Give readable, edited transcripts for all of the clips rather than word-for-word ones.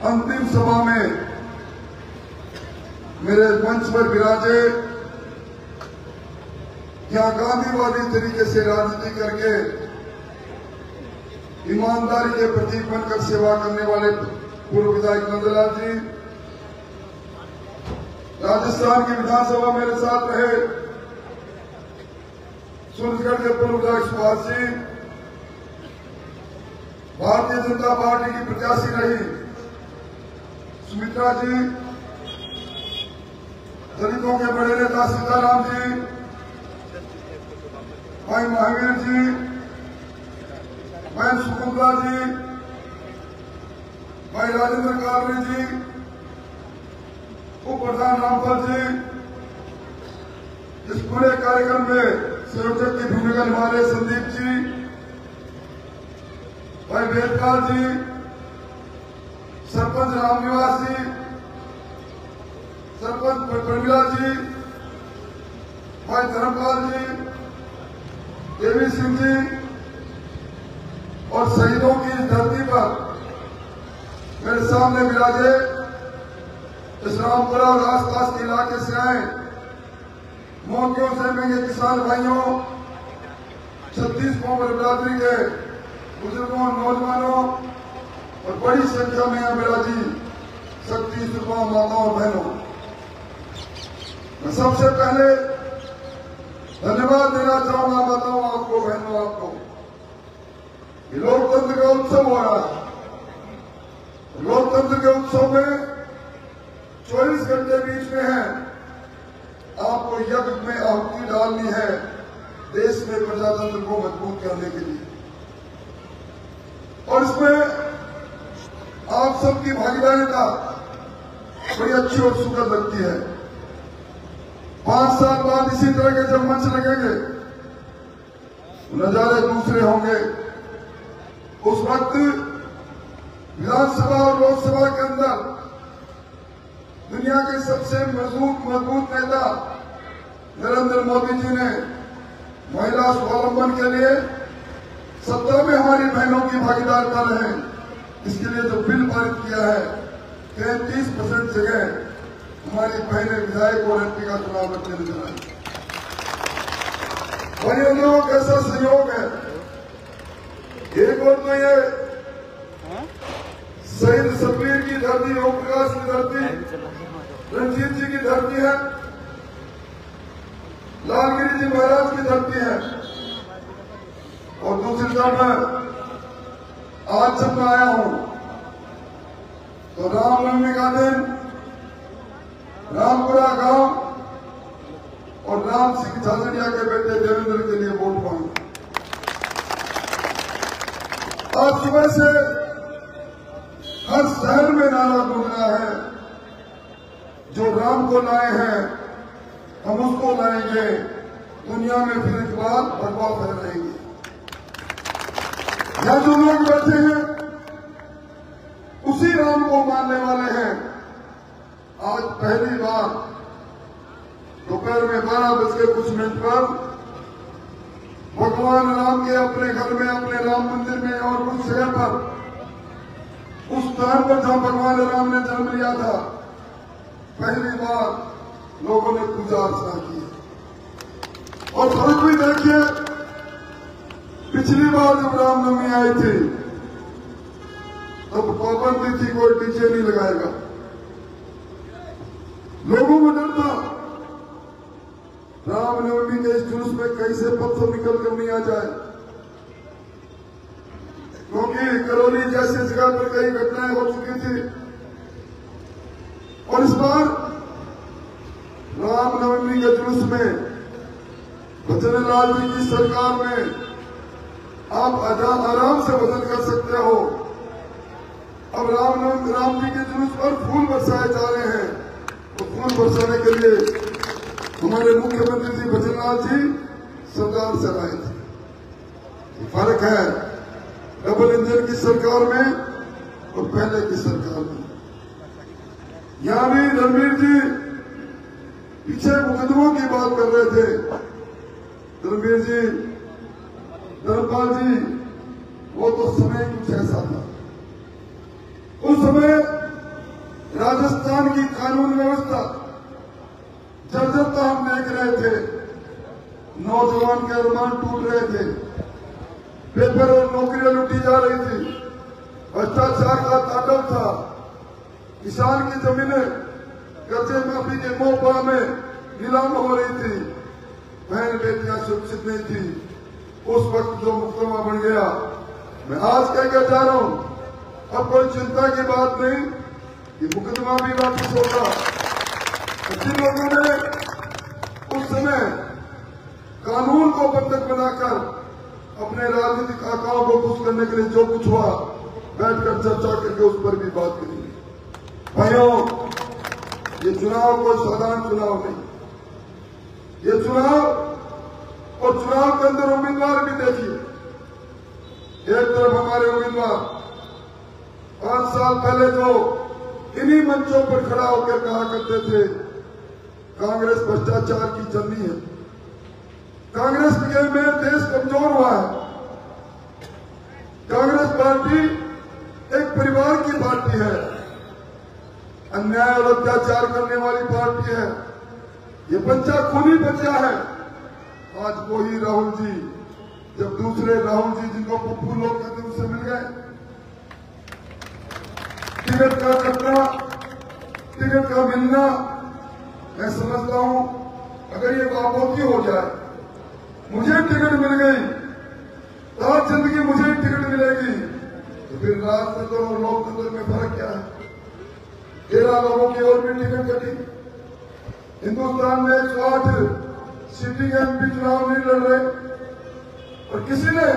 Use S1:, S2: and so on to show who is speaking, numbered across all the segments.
S1: अंतिम सभा में मेरे मंच पर विराजे, यहाँ गांधीवादी तरीके से राजनीति करके ईमानदारी के प्रतीक बनकर सेवा करने वाले पूर्व विधायक नंदलाल जी, राजस्थान की विधानसभा मेरे साथ रहे सूरजगढ़ के पूर्व विधायक सुभाष जी, भारतीय जनता पार्टी की प्रत्याशी रही सुमित्रा जी, दलितों के बड़े नेता सीताराम जी, भाई महावीर जी, भाई सुकुंदा जी, भाई राजेंद्र कालरी जी, उप प्रधान रामपाल जी, इस पूरे कार्यक्रम में संयोजक की भूमिका निभा रहे संदीप जी, भाई वेदपाल जी, सरपंच रामनिवास जी, सरपंच प्रमिला जी, भाई धर्मपाल जी, देवी सिंह जी और शहीदों की इस धरती पर मेरे सामने विराजे इस रामपुरा और आसपास के इलाके से आए मौकियों से मेरे किसान भाइयों, छत्तीस कोमल बिरादरी के बुजुर्गों, नौजवानों और बड़ी संख्या में यहाँ विराजी शक्ति सुरमा माताओं और बहनों, मैं सबसे पहले धन्यवाद देना चाहूंगा माताओं आपको, बहनों आपको। ये लोकतंत्र का उत्सव हो रहा है। लोकतंत्र के उत्सव में 24 घंटे बीच में है, आपको यज्ञ में आहुति डालनी है देश में प्रजातंत्र को मजबूत करने के लिए, और इसमें आप सबकी भागीदारिता बड़ी अच्छी और सुखद लगती है। 5 साल बाद इसी तरह के जब मंच लगेंगे, नजारे दूसरे होंगे। उस वक्त विधानसभा और लोकसभा के अंदर दुनिया के सबसे मजबूत नेता नरेंद्र मोदी जी ने महिला स्वावलंबन के लिए सत्ता में हमारी बहनों की भागीदारिता रहे, इसके लिए जो बिल पारित किया है 33% जगह हमारी बहनें विधायक और एमपी का चुनाव लड़ने नजर आई। और ये लोगों का कैसा सहयोग है। एक और तो ये शहीद सतबीर की धरती, ओम प्रकाश की धरती, रंजीत जी की धरती है, लालगिरी जी महाराज की धरती है, और दूसरी तरफ आज जब मैं आया हूं तो रामनवमी का दिन रामपुरा गांव और राम सिंह झाझड़िया के बेटे देवेंद्र के लिए वोट मांगा। आज सुबह से हर शहर में नारा गूंज रहा है, जो राम को लाए हैं हम उसको लाएंगे, दुनिया में फिर एक बार भगवा फैलाएंगे। यहां जो लोग बैठे हैं उसी राम को मानने वाले हैं। आज पहली बार दोपहर में 12:00 पर भगवान राम के अपने घर में, अपने राम मंदिर में और उस जगह पर, उस स्थान पर जहां भगवान राम ने जन्म लिया था, पहली बार लोगों ने पूजा अर्चना की। और फर्क भी देखिए, पिछली बार जब रामनवमी आई थी तब पाबंदी थी, कोई डीजे नहीं लगाएगा, लोगों में डर था रामनवमी के इस जुलूस में कैसे पत्थर निकल कर नहीं आ जाए, क्योंकि करौली जैसी जगह पर कई घटनाएं हो चुकी थी। और इस बार रामनवमी के जुलूस में भजनलाल जी की सरकार में आप आराम से भजन कर सकते हो। अब राम जी के जुलूस पर फूल बरसाए जा रहे हैं, तो फूल बरसाने के लिए हमारे मुख्यमंत्री जी भजनलाल जी सरकार से आए थे। फर्क है डबल इंजन की सरकार में और पहले की सरकार में। यहां भी रणवीर जी पीछे मुकदमों की बात कर रहे थे। रणवीर जी, धर्मपाल जी, वो तो समय कुछ ऐसा था। उस समय राजस्थान की कानून व्यवस्था जर्जरता हम देख रहे थे। नौजवान के अरमान टूट रहे थे, पेपर और नौकरियां लूटी जा रही थी, भ्रष्टाचार का तांडव था, किसान की जमीनें कर्जे माफी के मोह में नीलाम हो रही थी, बहन बेटियां सुरक्षित नहीं थी। उस वक्त जो मुकदमा बन गया, मैं आज कहकर जा रहा हूं, अब कोई चिंता की बात नहीं कि मुकदमा भी वापस होगा। जिन लोगों ने उस समय कानून को बंधक बनाकर अपने राजनीतिक आकाओं को खुश करने के लिए जो कुछ हुआ, बैठकर चर्चा करके उस पर भी बात करेंगे। भाइयों, ये चुनाव कोई साधारण चुनाव नहीं, ये चुनाव और चुनाव के अंदर उम्मीदवार भी देखिए। एक तरफ हमारे उम्मीदवार 5 साल पहले जो इन्हीं मंचों पर खड़ा होकर कहा करते थे कांग्रेस भ्रष्टाचार की चलनी है, कांग्रेस में देश कमजोर हुआ है, कांग्रेस पार्टी एक परिवार की पार्टी है, अन्याय और अत्याचार करने वाली पार्टी है, ये बच्चा खूनी बच्चा है। आज वही राहुल जी, जब दूसरे राहुल जी जिनको पप्पू लोग कहते हैं उससे मिल गए, टिकट का कटना, टिकट का मिलना, मैं समझता हूं अगर ये वापसी हो जाए, मुझे टिकट मिल गई, आज जिंदगी मुझे टिकट मिलेगी, तो फिर राजतंत्र और लोकतंत्र में फर्क क्या है? 13 लोगों की और भी टिकट कटी। हिंदुस्तान में 108 सिटिंग एमपी चुनाव नहीं लड़ रहे और किसी ने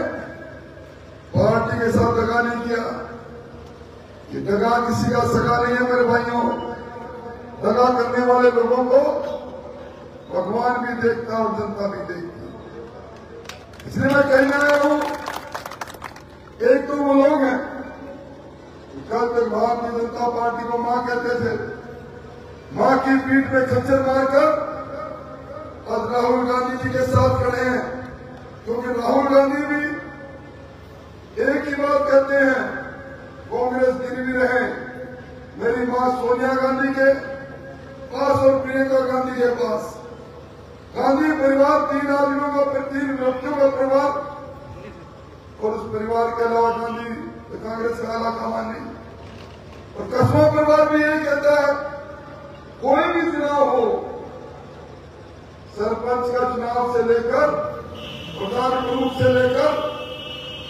S1: पार्टी के साथ दगा नहीं किया। ये दगा किसी का सगा नहीं है मेरे भाइयों। दगा करने वाले लोगों को भगवान भी देखता और जनता भी देखती। इसलिए मैं कहने आया हूं, एक तो वो लोग हैं कल तक भारतीय जनता पार्टी को मां कहते थे, मां की पीठ में खच्चर मारकर आज राहुल गांधी जी के साथ खड़े हैं, क्योंकि राहुल गांधी भी एक ही बात कहते हैं, कांग्रेस गिरवी रहे मेरी मां सोनिया गांधी के पास और प्रियंका गांधी के पास। गांधी परिवार 3 आदमियों का, 3 व्यक्तियों का परिवार, और उस परिवार के अलावा गांधी तो कांग्रेस का आला कमान नहीं। और कसमा परिवार भी यही कहता है, कोई भी चुनाव हो, सरपंच का चुनाव से लेकर, प्रधान ग्रुप से लेकर,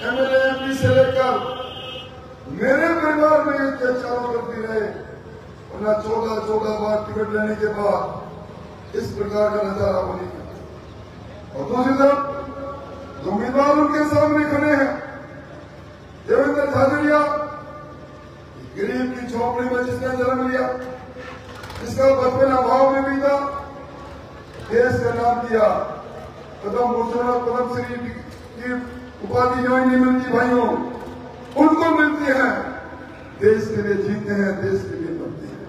S1: एमएलए एमपी से लेकर, मेरे परिवार में ये चारों करती रहे, वरना 14 बार टिकट लेने के बाद इस प्रकार का नजारा हो नहीं करता। और दूसरी तरफ जो उम्मीदवार उनके सामने खड़े हैं, देवेंद्र झाझड़िया, गरीब की झोपड़ी में जिसने जन्म लिया, जिसका बचपन अभाव में बीता, देश का नाम किया, पद्म भूषण और पद्मश्री की उपाधि जो नहीं मिलती भाइयों, उनको मिलती है। देश के लिए जीते हैं, देश के लिए मरते हैं।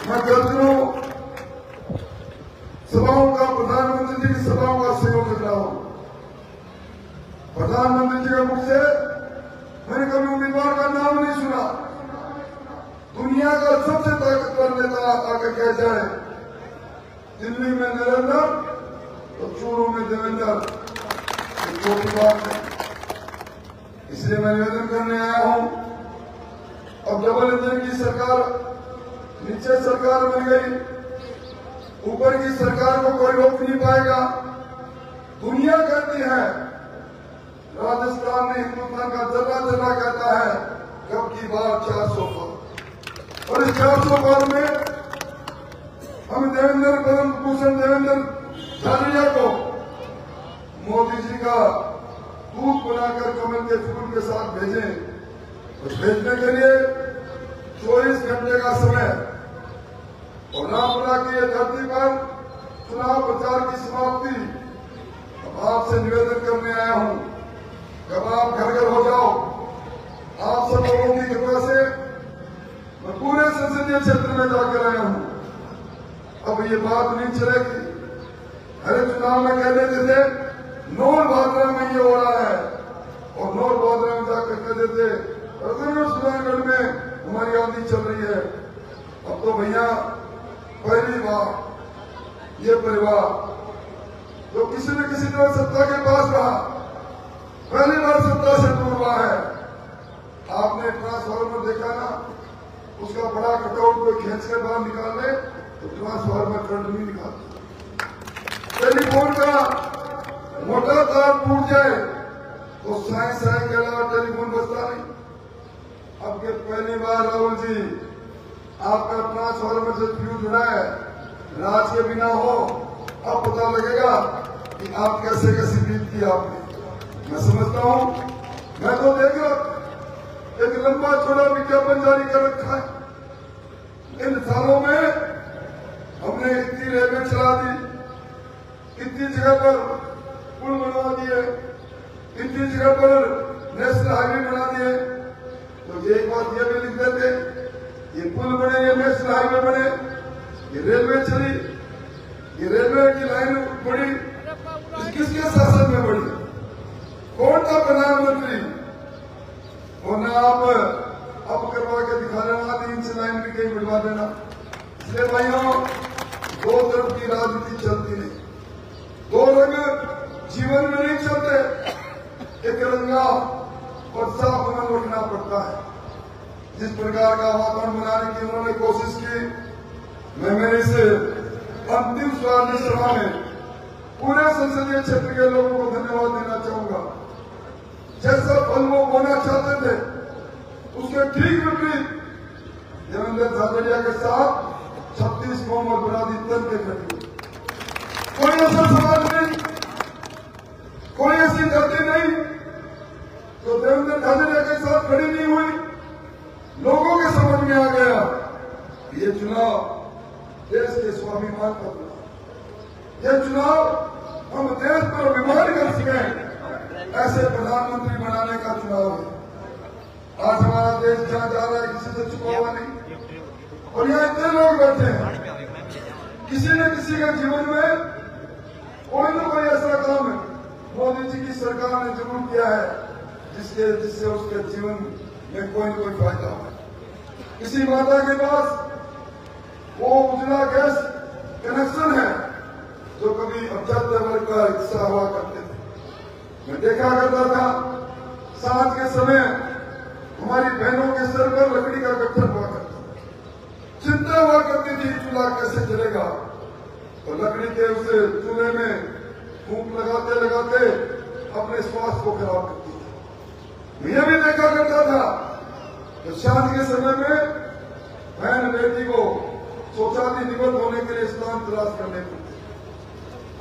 S1: मैं दर्जनों सभाओं का, प्रधानमंत्री जी की सभाओं का सहयोग कर रहा हूं। प्रधानमंत्री जी के मुख से मैंने कभी उम्मीदवार का नाम नहीं सुना। दुनिया का सबसे ताकतवर नेता आकर कह जाए, दिल्ली में नरेंद्र तो चूरू में देवेंद्र, छोटी बात है। इसलिए मैं निवेदन करने आया हूं, अब डबल इंजन की सरकार, नीचे सरकार बन गई, ऊपर की सरकार को कोई रोक नहीं पाएगा। दुनिया कहती है, राजस्थान में हिंदुस्तान का जर्रा कहता है, कब की बात 400 पार, और इस 400 पार में हम देवेंद्र, पद्म भूषण देवेंद्र झाझड़िया को मोदी जी का दूत बनाकर कमल के फूल के साथ भेजें। उस भेजने के लिए 24 घंटे का समय, और रामपुरा की यह धरती पर चुनाव प्रचार की समाप्ति। अब आपसे निवेदन करने आया हूं, जब आप घर घर हो जाओ, आप सब लोगों की कृपा से मैं पूरे संसदीय क्षेत्र में जाकर आया हूं। अब ये बात नहीं चलेगी, हर चुनाव में कह देते थे नोर भाद्रा में ये हो रहा है, और नोर भाद्रा में जाकर कह देते सुजानगढ़ में हमारी आंधी चल रही है। अब तो भैया पहली बार ये परिवार जो किसी न किसी तरह सत्ता के पास रहा, पहली बार सत्ता से दूर हुआ है। आपने ट्रांसफार्मर देखा ना, उसका बड़ा कटआउट कोई खींच कर बाहर निकाल ले तो ट्रांसफार्मर करंट नहीं निकालता। टेलीफोन का मोटा तार टूट जाए तो साइंस के अलावा टेलीफोन बचता नहीं। अब के पहली बार राहुल जी आपका ट्रांसफार्मर से फ्यूज जुड़ा है, राज के बिना हो, अब पता लगेगा कि आप कैसे कैसे बीत की आपने। मैं समझता हूं, मैं तो देखा एक लंबा चौड़ा विज्ञापन जारी कर रखा है। इन सालों में हमने इतनी रेलवे चला दी, कितनी जगह पर पुल बनवा दिए, कितनी जगह पर नेशनल हाईवे बना दिए। तो एक बात ये भी लिख देते, ये पुल बने, ये नेशनल हाईवे बने, ये रेलवे चली, ये रेलवे की लाइन बढ़ी, किसके शासन में बढ़ी? कौन था प्रधानमंत्री? और ना आप अब करवा के दिखा देना, 3 इंच लाइन भी कहीं बढ़वा देना। इसलिए भाइयों, दो तरफ की राजनीति चलती नहीं, दो रंग जीवन में नहीं चलते, एक रंगा और साफ मन रखना पड़ता है। जिस प्रकार का वातावरण बनाने की उन्होंने कोशिश की, मैं मेरे से अंतिम स्वागत सभा में पूरे संसदीय क्षेत्र के लोगों को धन्यवाद देना चाहूंगा। जैसा फल वो बोना चाहते थे, उसके ठीक विपरीत देवेंद्र झाझड़िया के साथ 36 मोहम्मद बुरादी तन के खड़ी। कोई ऐसा समाज नहीं, कोई ऐसी जाति नहीं जो देवेंद्र झाझड़िया के साथ खड़ी नहीं हुई। लोगों के समझ में आ गया ये चुनाव देश के स्वाभिमान का चुनाव, ये चुनाव हम देश पर अभिमान कर सकें ऐसे प्रधानमंत्री बनाने का चुनाव है। आज हमारा देश जहां जा रहा है किसी से छुपा हुआ नहीं, और यहाँ इतने लोग बैठे हैं, किसी न किसी के जीवन में कोई न कोई ऐसा काम है मोदी जी की सरकार ने जरूर किया है जिससे उसके जीवन में कोई न कोई फायदा हो। किसी माता के पास वो उजला गैस कनेक्शन है जो कभी अभ्यस्त वर्ग का हिस्सा हुआ करते थे। मैं देखा करता था, सांझ के समय हमारी बहनों के सर पर लकड़ी का गट्ठर हुआ करता था। चिंता हुआ करती थी चूल्हा कैसे चलेगा, तो लकड़ी के उस चूल्हे में फूंक लगाते लगाते अपने स्वास्थ्य को खराब करती थी। मैं भी देखा करता था तो शादी के समय में बहन बेटी को शौचालय निवृत्त होने के लिए स्थान तलाश करने पड़ते।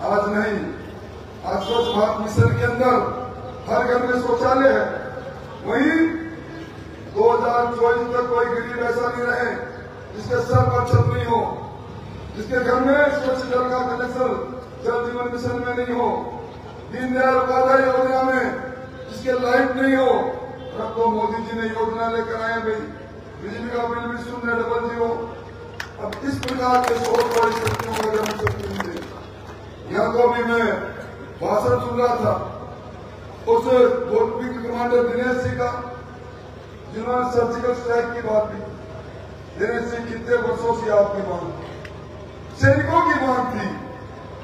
S1: आज नहीं, आज स्वच्छ भारत मिशन के अंदर हर घर में शौचालय है। वहीं 2024 तक कोई गरीब ऐसा नहीं रहे जिसके सर पर छत नहीं हो, जिसके घर में स्वच्छ जल का कनेक्शन जल जीवन मिशन में नहीं हो, दीनदयाल उपाध्याय योजना में जिसके लाइट नहीं हो। अब तो मोदी जी ने योजना लेकर आए भाई, बिजली का बिल भी शून्य डबल जीरो। अब इस प्रकार के सोच वाली शक्तियों को जन्म सकती है। यहाँ तो अभी मैं भाषण सुन रहा था उस विंग कमांडर दिनेश सिंह का, जिन्होंने सर्जिकल स्ट्राइक की बात की। दिनेश सिंह कितने वर्षों से आपकी मांग, सैनिकों की मांग थी,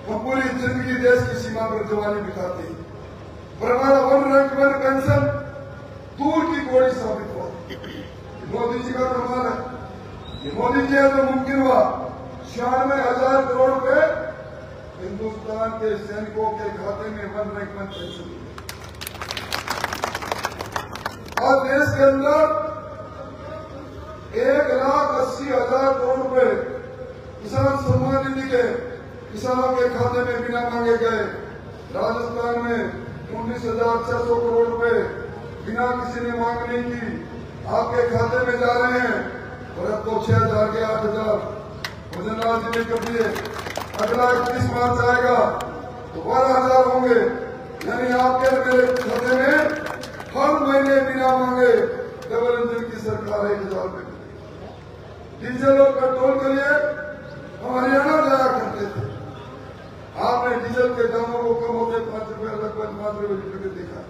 S1: वो पूरी जिंदगी देश की सीमा पर जवानी बिताती, पर हमारा 1 रैंक 1 पेंशन दूर की गोली साबित हुआ। मोदी जी का कमाल है, ये मोदी जी है तो मुमकिन हुआ। 96,000 करोड़ रुपए हिंदुस्तान के सैनिकों के खाते में 1 रैंक 1 पेंशन। और देश के अंदर 1,80,000 करोड़ रुपए किसान सम्मान निधि के किसानों के खाते में बिना मांगे गए। राजस्थान में 19,600 करोड़ रुपए बिना किसी ने मांग नहीं की आपके खाते में जा रहे हैं। और अब तो 6,000 के 8,000 भजनलाल जी ने कर दिए। अगला 31 मार्च आएगा तो 12,000 होंगे, यानी आपके मेरे खाते में हर महीने बिना मांगे डबल इंजन की सरकार 1,000 रुपए। डीजल और पेट्रोल के लिए हम हरियाणा जाया करते थे, आपने डीजल के दामों को कम होते 5 रुपए लगभग 5 रुपए लीटर देखा,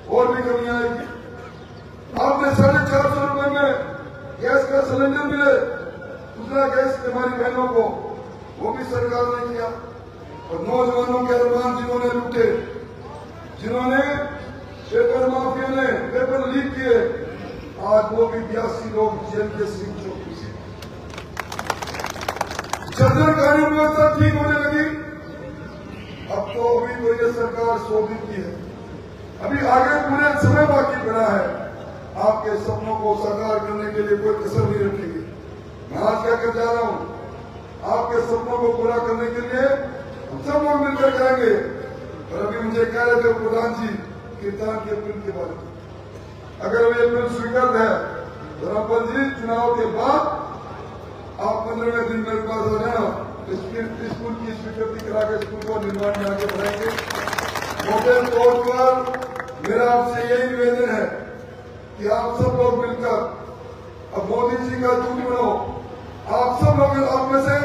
S1: और भी कमी आएगी। आपने 450 रुपए में गैस का सिलेंडर मिले, दूसरा गैस हमारी बहनों को, वो भी सरकार ने किया। और नौजवानों के अरमान जिन्होंने लूटे, जिन्होंने पेपर माफिया ने पेपर लीक किए, आज वो भी 82 लोग जेल के सिंह चौकी से। जर्जर कानून व्यवस्था ठीक होने लगी। अब तो अभी तो ये सरकार 100 दिन की है, अभी आगे पूरे समय बाकी पड़ा है। आपके सपनों को साकार करने के लिए कोई कसर नहीं रखेंगे। मैं आज क्या कर जा रहा हूं, आपके सपनों को पूरा करने के लिए हम सब लोग मिलकर करेंगे। और अभी मुझे कह रहे थे प्रधान जी किसान के बिल के बारे में, अगर ये बिल स्वीकृत है तो रामपाल जी चुनाव के बाद आप 15वें दिन मेरे पास आ जाना, स्कूल की स्वीकृति करा के स्कूल को निर्माण में आगे बढ़ाएंगे। मोटे तौर पर मेरा आपसे यही निवेदन है कि आप सब लोग मिलकर अब मोदी जी का दूत बनो। आप सब लोग, आप में से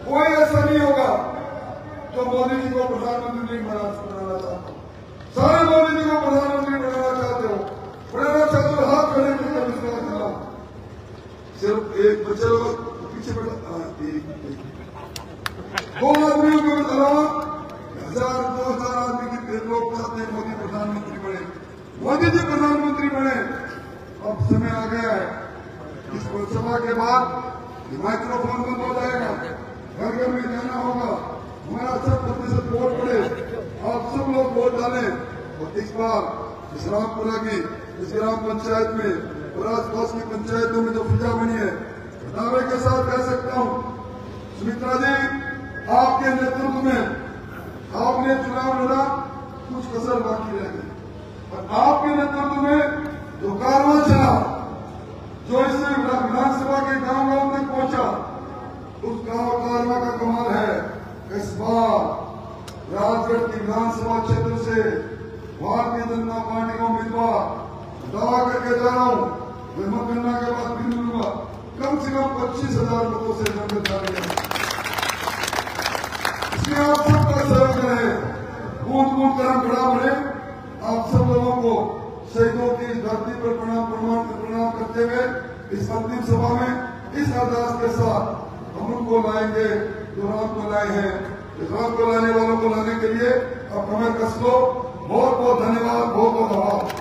S1: कोई ऐसा नहीं होगा जो मोदी जी को प्रधानमंत्री नहीं बनाना चाहता। सारे मोदी जी को प्रधानमंत्री बनाना चाहते हो, हाथ खड़े करके विश्वास दिलाओ। सिर्फ एक बच्चे पीछे बैठा, 2 आदमियों के अलावा 1000-2000 आदमी के लोग चाहते हैं मोदी प्रधानमंत्री बने, मोदी जी प्रधानमंत्री बने। अब समय आ गया है, इस सभा के बाद माइक्रोफोन बंद हो जाएगा, घर घर में जाना होगा, हमारा 100% वोट पड़े, आप सब लोग वोट डालें। और इस बार इस रामपुरा की इस ग्राम पंचायत में और आसपास की पंचायतों में जो फिजा बनी है, दावे के साथ कह सकता हूं, सुमित्रा जी आपके नेतृत्व में आपने चुनाव लड़ा, कुछ कसर बाकी रह गई। और आपके नेतृत्व में जो कारवां चला, जो इस विधानसभा के गांव गांव तक पहुंचा, उस कारवां का कमाल है। इस बार राजगढ़ की विधानसभा क्षेत्र से भारतीय जनता पार्टी का उम्मीदवार दावा करके जा रहा हूं, मैं मतगणना के बाद फिर मिलूंगा, कम से कम 25,000 लोगों से जंग जा रही है। इसलिए आप सबका सहयोग करें, बूंद बूंद कर हम खड़ा बने। आप सब लोगों को शहीदों की धरती पर प्रणाम करते हुए इस अंतिम सभा में इस अरदास के साथ हम उनको लाएंगे जो राम को लाए हैं। इस राम को लाने वालों को लाने के लिए अब कमर कस लो। बहुत बहुत धन्यवाद, बहुत बहुत आभार।